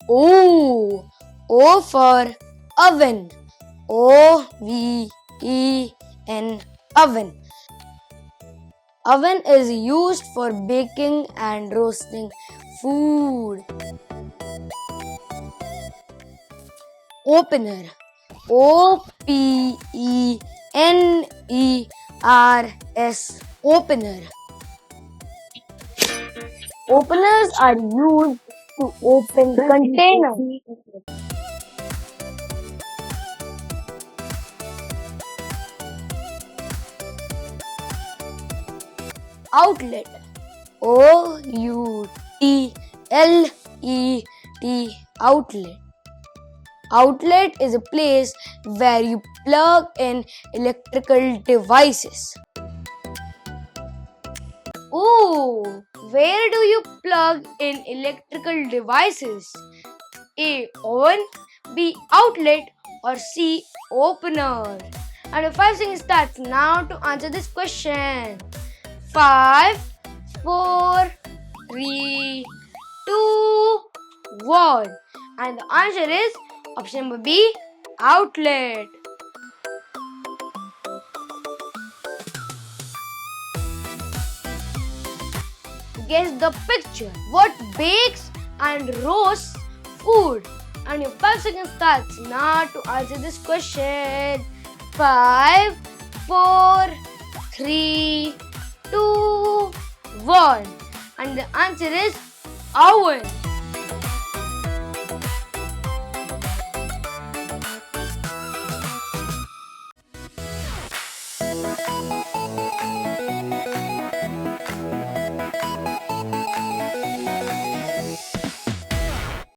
O. O for oven. O-V-E-N. Oven. Oven is used for baking and roasting food. Opener. O-P-E-N-E-R-S. Opener. Openers are used to open containers. Outlet. O-U-T-L-E-T. Outlet. Outlet is a place where you plug in electrical devices. Oh, where do you plug in electrical devices? A. Oven, B. Outlet, or C. Opener? And your 5 seconds starts now to answer this question. 5, 4, 3, 2, 1. And the answer is option number B. Outlet. Guess the picture. What bakes and roasts food? And your 5 seconds starts now to answer this question. 5, 4, 3, 2, 1. And the answer is oven.